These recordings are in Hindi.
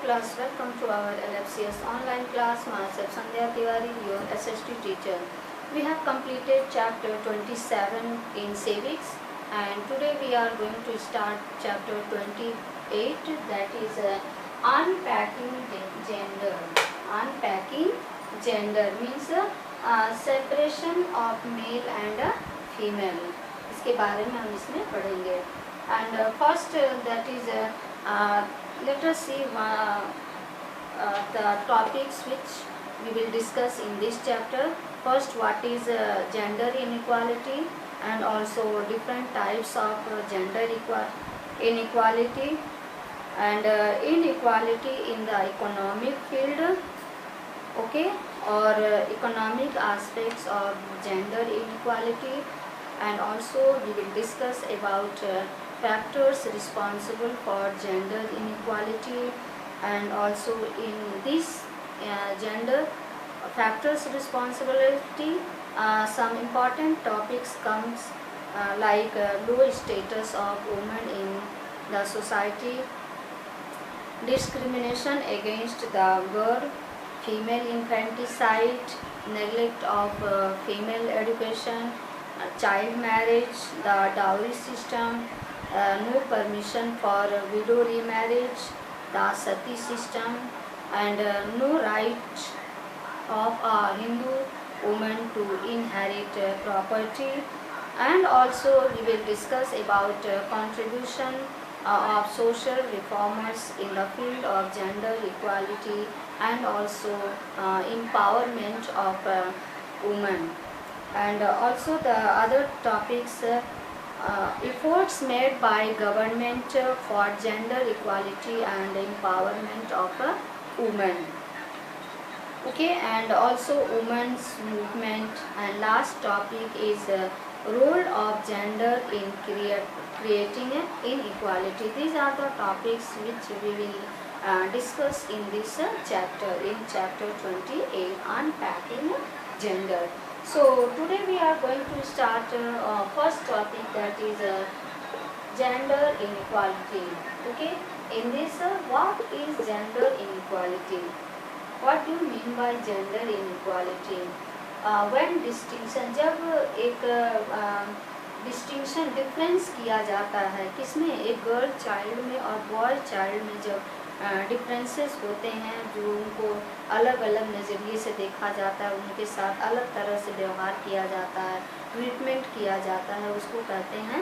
class, welcome to our LFCS online class. Myself Sandhya Tiwari, your SST teacher. We have completed chapter 27 in civics, and today we are going to start chapter 28, that is unpacking gender. Unpacking gender means separation of male and female. इसके बारे में हम इसमें पढ़ेंगे. And first that is let us see the topics which we will discuss in this chapter. First, what is gender inequality, and also different types of gender inequality, and inequality in the economic field, okay, or economic aspects of gender inequality, and also we will discuss about factors responsible for gender inequality, and also in this gender factors responsibility some important topics comes like low status of women in the society, discrimination against the girl, female infanticide, neglect of female education, child marriage, the dowry system, no permission for widow remarriage, the sati system, and no right of a Hindu woman to inherit property. And also we will discuss about contribution of social reformers in the field of gender equality, and also empowerment of women. And also the other topics, efforts made by government for gender equality and empowerment of women, okay, and also women's movement. And last topic is role of gender in creating inequality. These are the topics which we will discuss in this chapter, in chapter 28, unpacking gender. So today we are going to start first topic, that is gender inequality. Okay, in this what is gender inequality? What do you mean by gender inequality? When distinction, जब एक डिस्टिंक्शन डिफरेंस किया जाता है किसमें, एक गर्ल चाइल्ड में और बॉय चाइल्ड में, जब डिफरेंसेस होते हैं, जो उनको अलग अलग नज़रिए से देखा जाता है, उनके साथ अलग तरह से व्यवहार किया जाता है, ट्रीटमेंट किया जाता है, उसको कहते हैं,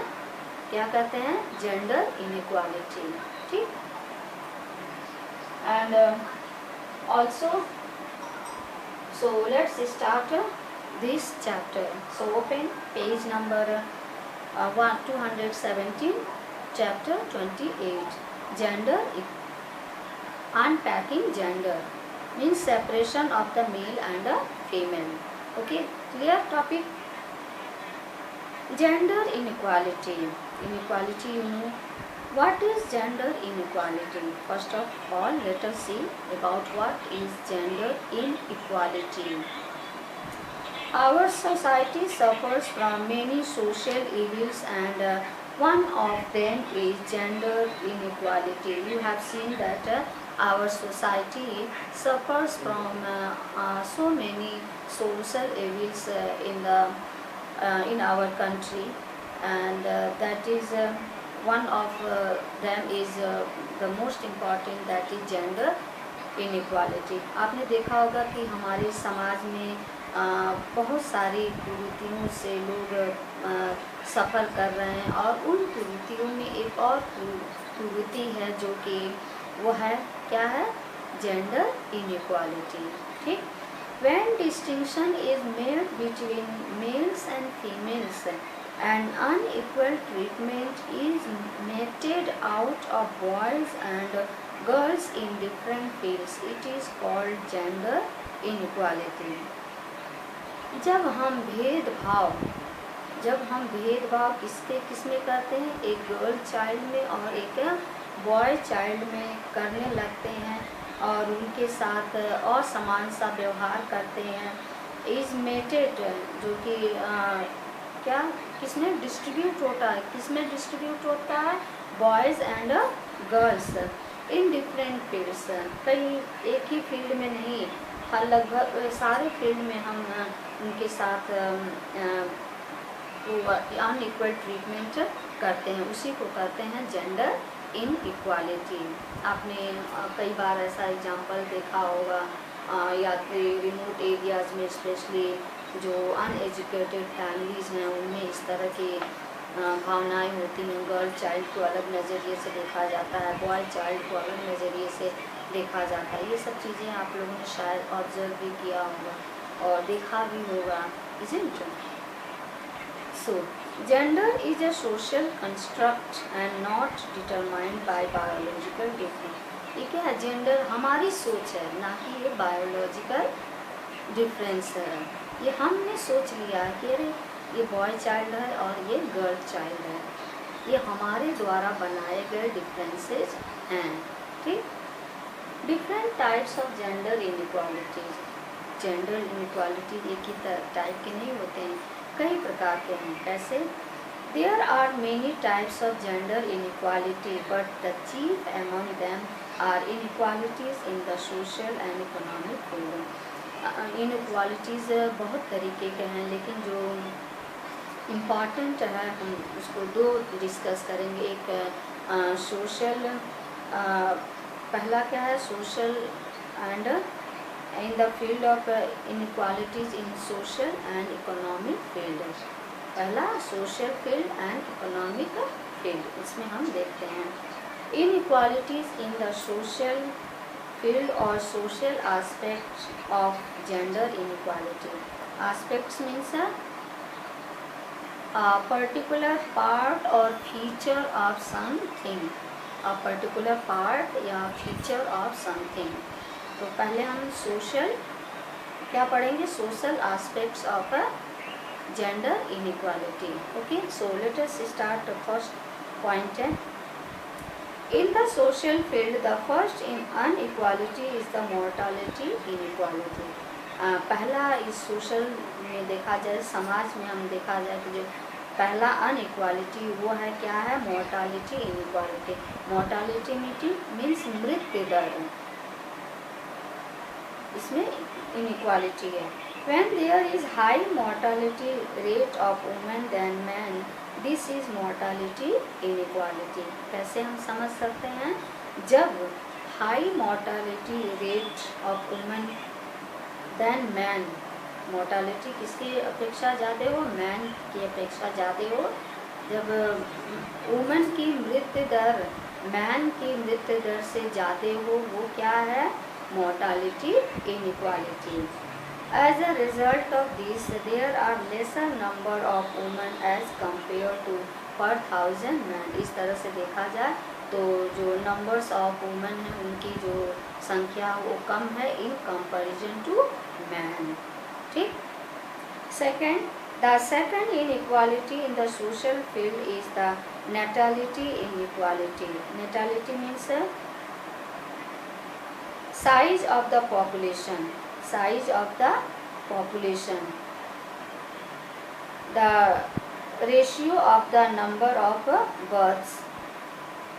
क्या कहते हैं, जेंडर इनइक्वालिटी. ठीक. And also so let's start this chapter. So open page number 217, chapter 28, gender. Unpacking gender means separation of the male and the female. Okay, clear topic. Gender inequality. Inequality, you know. What is gender inequality? First of all, let us see about what is gender inequality. Our society suffers from many social evils, and one of them is gender inequality. You have seen that our society suffers from so many social evils in our country, and that is one of them is the most important, that is gender inequality. आपने देखा होगा कि हमारे समाज में बहुत सारी कुरीतियों से लोग सफ़र कर रहे हैं, और उन कुरीतियों में एक और कुरीति है जो कि वो है, क्या है, जेंडर इनइक्वालिटी. ठीक. When distinction is made between males and females, and unequal treatment is meted out of boys and girls in different fields, it is called gender inequality. जब हम भेदभाव किसमें करते हैं, एक गर्ल चाइल्ड में और एक बॉय चाइल्ड में करने लगते हैं, और उनके साथ असमान सा व्यवहार करते हैं, इज मेटेड, जो कि क्या किसमें डिस्ट्रीब्यूट होता है, किसमें डिस्ट्रीब्यूट होता है, boys and girls. In different fields, कई एक ही फील्ड में नहीं, हर लगभग सारे फील्ड में हम उनके साथ अनइक्वल ट्रीटमेंट करते हैं, उसी को कहते हैं जेंडर इन इक्वालिटी। आपने कई बार ऐसा एग्जांपल देखा होगा, या फिर रिमोट एरियाज़ में स्पेशली जो अनएजुकेटेड फैमिलीज़ हैं उनमें इस तरह की भावनाएं होती हैं। गर्ल चाइल्ड को अलग नज़रिए से देखा जाता है, बॉय चाइल्ड को अलग नज़रिए से देखा जाता है। ये सब चीज़ें आप लोगों ने शायद ऑब्जर्व भी किया होगा और देखा भी होगा, isn't it? So, gender is a social construct and not determined by biological difference. ये क्या है? जेंडर हमारी सोच है, ना कि ये बायोलॉजिकल डिफरेंस है। ये हमने सोच लिया कि अरे ये बॉय चाइल्ड है और ये गर्ल चाइल्ड है, ये हमारे द्वारा बनाए गए डिफरेंसेस हैं। ठीक, different types of gender inequalities. Gender inequality एक ही टाइप के नहीं होते हैं, कई प्रकार के हैं। कैसे? There are many types of gender inequality but the chief among them are inequalities in the social and economic field. Inequalities बहुत तरीके के हैं, लेकिन जो इम्पॉर्टेंट है हम उसको दो डिस्कस करेंगे। एक सोशल, पहला क्या है? Social and in the field of inequalities in social and economic field. पहला social field and economic field, इसमें हम देखते हैं inequalities in the social field और social aspects of gender inequality. Aspects means a particular part or feature of something, a particular part या feature of something। तो पहले हम सोशल क्या पढ़ेंगे? Social aspects of gender inequality. Okay, so let us start the first point है in the social field the first in inequality is the mortality inequality. पहला इस सोशल में देखा जाए, समाज में हम देखा जाए तो जो पहला अनइक्वालिटी वो है क्या है? Mortality inequality. मोर्टालिटी मीन्स मृत्यु दर, इसमें इनइक्वालिटी है। When there is high mortality rate of women than men, this is mortality inequality। कैसे हम समझ सकते हैं? जब high mortality rate of women than men, mortality किसकी अपेक्षा ज़्यादा हो? मैन की अपेक्षा ज़्यादा हो। जब वुमेन की मृत्यु दर मैन की मृत्यु दर से ज़्यादा हो, वो क्या है? Mortality inequality. As a result of this there are lesser number of women as compare to per 1000 man. इस तरह से देखा जाए तो जो नंबर्स ऑफ वुमेन हैं उनकी जो संख्या वो कम है इन कंपैरिजन टू मैन। ठीक। Second, the second inequality in the social field is the natality inequality। natality means size of the population, size of the population, the ratio of the number of births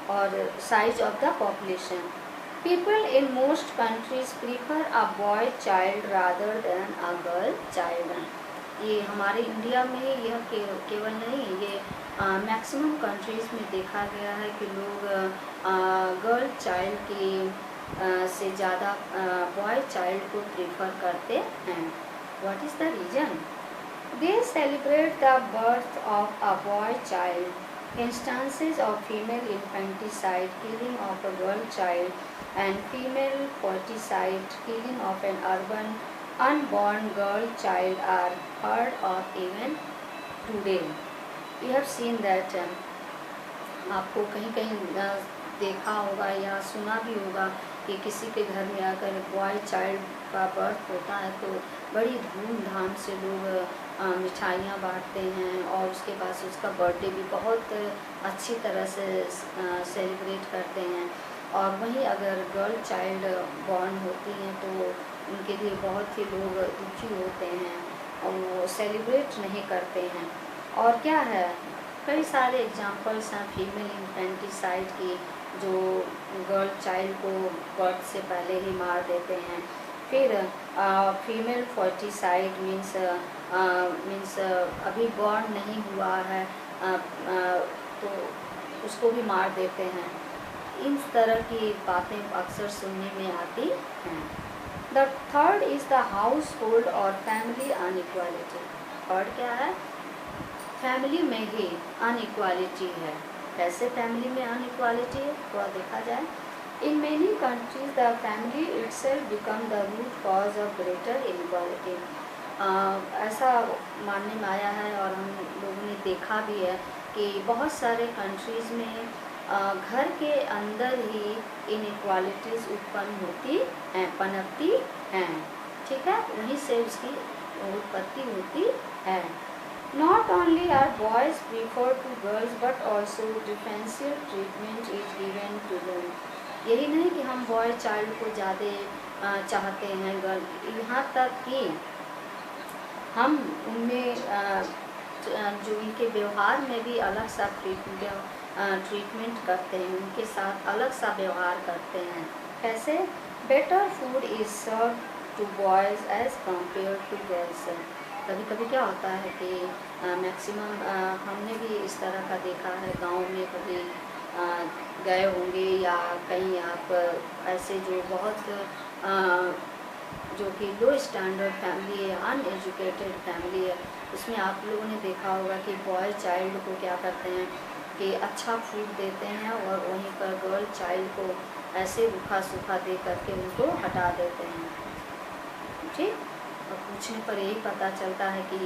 or size of the population। People in most countries prefer a boy child rather than a girl child। ये हमारे इंडिया में यह केवल नहीं, ये मैक्सिमम कंट्रीज़ में देखा गया है कि लोग गर्ल चाइल्ड की से ज़्यादा बॉय चाइल्ड को प्रेफर करते हैं। What is the reason? They celebrate the birth of a boy child, instances of female infanticide, killing of a girl child, and female foeticide, killing of an urban unborn girl child are heard of even today। We have seen that आपको कहीं कहीं देखा होगा या सुना भी होगा कि किसी के घर में अगर बॉय चाइल्ड का बर्थ होता है तो बड़ी धूमधाम से लोग मिठाइयाँ बांटते हैं और उसके बाद उसका बर्थडे भी बहुत अच्छी तरह से सेलिब्रेट करते हैं। और वहीं अगर गर्ल चाइल्ड बॉर्न होती हैं तो उनके लिए बहुत ही लोग दुखी होते हैं और वो सेलिब्रेट नहीं करते हैं। और क्या है, कई सारे एग्जांपल्स हैं फीमेल इन्फेंटिसाइड की, जो गर्ल चाइल्ड को बर्थ से पहले ही मार देते हैं। फिर फीमेल फर्टिसाइड मीन्स अभी बॉर्न नहीं हुआ है तो उसको भी मार देते हैं। इस तरह की बातें अक्सर सुनने में आती हैं। The third is the house hold और फैमिली अनइक्वालिटी। थर्ड क्या है? फैमिली में ही अनइक्वालिटी है। कैसे फैमिली में अनइक्वालिटी है थोड़ा देखा जाए। In many countries the family itself become the root cause of greater inequality. ऐसा मानने में आया है और हम लोगों ने देखा भी है कि बहुत सारे कंट्रीज़ में घर के अंदर ही इनइक्वालिटीज़ उत्पन्न होती हैं, पनपती हैं। ठीक है, वहीं से उसकी उत्पत्ति होती है। Not only are boys preferred to girls but also differential treatment is given to them। यही नहीं कि हम बॉय चाइल्ड को ज़्यादा चाहते हैं गर्ल, यहाँ तक कि हम उनमें जो उनके व्यवहार में भी अलग सा ट्रीटमेंट करते हैं, उनके साथ अलग सा व्यवहार करते हैं। कैसे? Better food is serve to boys as compare to girls. कभी कभी क्या होता है कि मैक्सिमम हमने भी इस तरह का देखा है, गांव में कभी गए होंगे या कहीं आप ऐसे जो बहुत जो कि लो स्टैंडर्ड फैमिली है, अनएजुकेटेड फैमिली है, उसमें आप लोगों ने देखा होगा कि बॉय चाइल्ड को क्या करते हैं कि अच्छा फूड देते हैं और वहीं पर गर्ल चाइल्ड को ऐसे रूखा सूखा दे करके उनको हटा देते हैं। ठीक, और पूछने पर यही पता चलता है कि